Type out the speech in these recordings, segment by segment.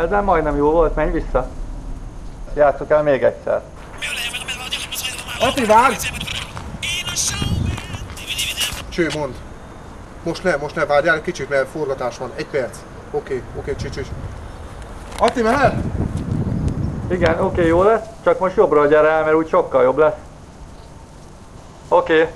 Ezzel majdnem jó volt, menj vissza. Játsszuk el még egyszer. Ati, várj! Cső, mondd. Most ne, várjál egy kicsit, mert forgatás van. 1 perc. Oké, cső. Ati, mehet? Igen, oké, jó lesz. Csak most jobbra gyere el, mert úgy sokkal jobb lesz. Oké.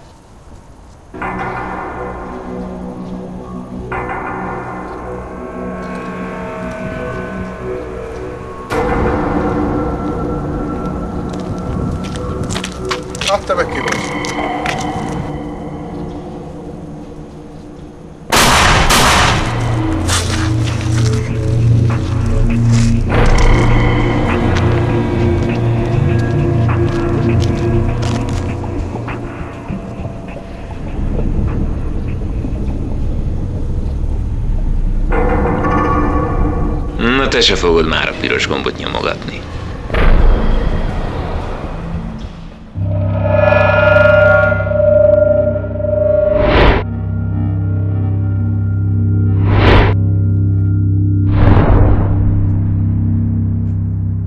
Hát te meg ki vagy. Na te se fogod már a piros gombot nyomogatni.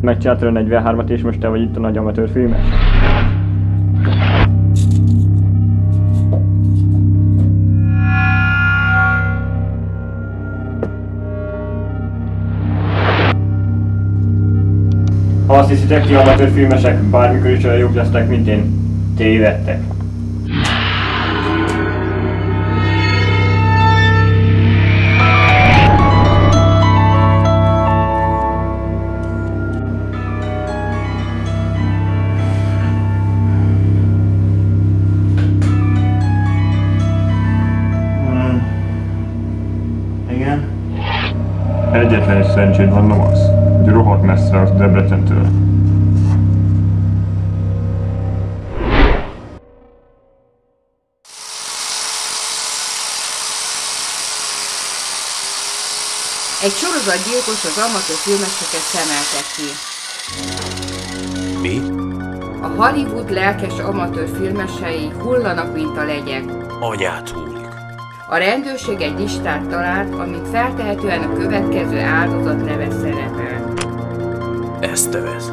Megcsináltad a 43-at és most te vagy itt a nagy amatőr filmes? Ha azt hiszitek, ti amatőr filmesek bármikor is olyan jók lesznek, mint én, tévedtek. Igen? Egyetlen egy szerencséd van, Novax, hogy rohadt messzre az Debrecentől. Egy sorozatgyilkos az amatőr filmeseket szemelte ki. Mi? A Hollywood lelkes amatőr filmesei hullanak, mint a legyek. Anyát húlik. A rendőrség egy listát talált, amin feltehetően a következő áldozat neve szerepel. Estevez.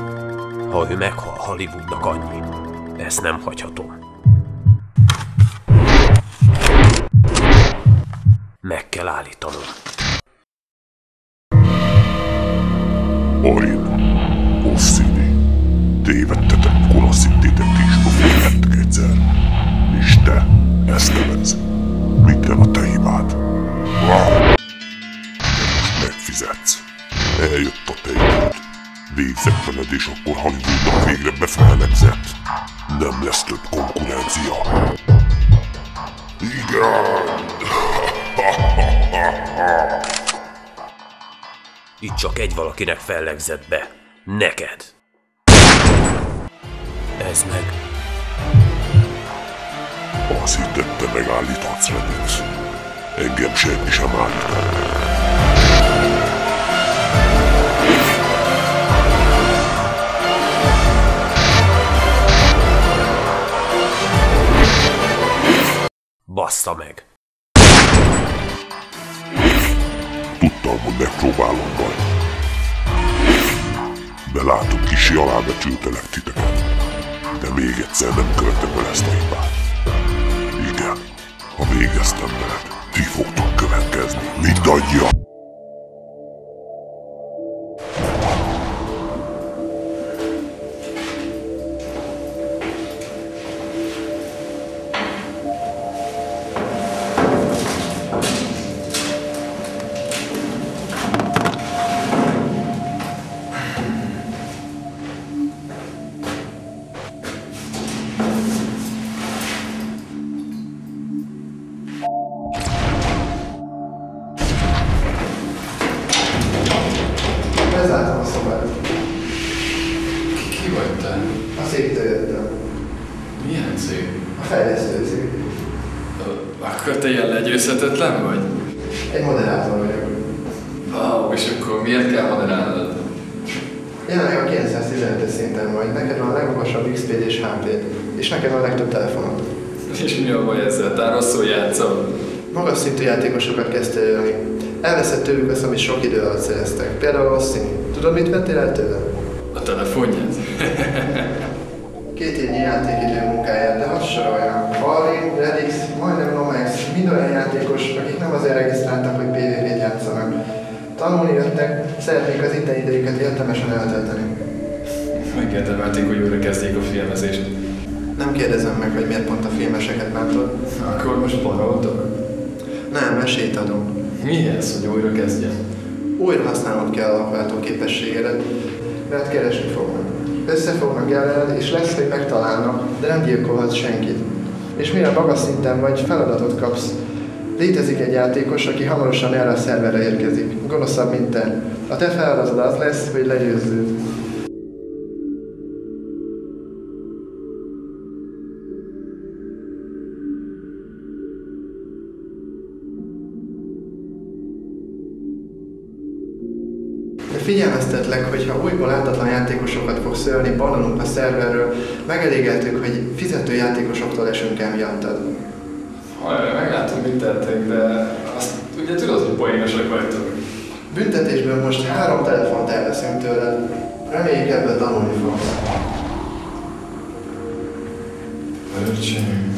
Ha ő meghal, Hollywoodnak annyi. Ezt nem hagyhatom. Meg kell állítanom. Arin, Ossini, tévedtetek, azt hittétek, ti is profélettek egyszer. És te, Estevez, minden a te hibád. Most megfizetsz. Eljött a te időd. Végzek veled, és akkor Hollywoodnak végre befellegzett. Nem lesz több konkurencia. Igen! Itt csak egy valakinek fellegzett be. Neked. Ez meg. Azt hitted, te megállíthatsz, Redex. Engem senki sem állíthat. Bassza meg. Tudtam, hogy megpróbálom majd. Belátok, kisi alábecsültelek titeket. De még egyszer nem követem el ezt a hibát. Igen, ha végeztem veled, ti fogtok következni, mindannyian. Bezártam a szobát. Ki vagy te? A széktől jöttem. Milyen cég? A fejlesztő cég. Akkor te ilyen legyőzhetetlen vagy? Egy moderátor vagyok. És akkor miért kell moderálnod? Jelenleg a 915-es szinten vagy. Neked van a legmagasabb XP-d és HP-d. És neked van a legtöbb telefonod. És mi a baj ezzel? Te rosszul játszol? Magas szintű játékosokat kezdtél élni. Elveszett tőlük azt, amit sok idő alatt szereztek. Például Rossini. Tudod, mit vettél el tőle? A telefonját? 2 évnyi játékidő munkáját, de hadd soroljam. Balin, Redix, majdnem Nomex, mind olyan játékos, akik nem azért regisztráltak, hogy PvP-t játszanak. Tanulni jöttek, szeretnék az itteni idejüket értelmesen eltölteni. Megérdemelték, hogy újra kezdjék a filmezést. Nem kérdezem meg, hogy miért pont a filmeseket bántod. Akkor most paroltok? Nem, esélyt adom. Mi ez, hogy újra kezdjen? Újra használnod kell alapváltó képességedet, mert keresni fognak. Össze fognak ellened, és lesz, hogy megtalálnak, de nem gyilkolhatsz senkit. És mire magas szinten vagy, feladatot kapsz. Létezik egy játékos, aki hamarosan erre a szerverre érkezik. Gonoszabb, mint te. A te feladatod az lesz, hogy legyőzz őt. Figyelmeztetlek, hogy ha újból láthatatlan játékosokat fogsz ölni, bannolunk a szerverről, megelégeltük, hogy fizető játékosoktól esünk el miattad. Hajrá, meglátom, mit tettek, de azt ugye tudod, hogy poénosak vagytok. Büntetésből most 3 telefont elveszünk tőled. Reméljük ebből tanulni fogsz. Öcsém.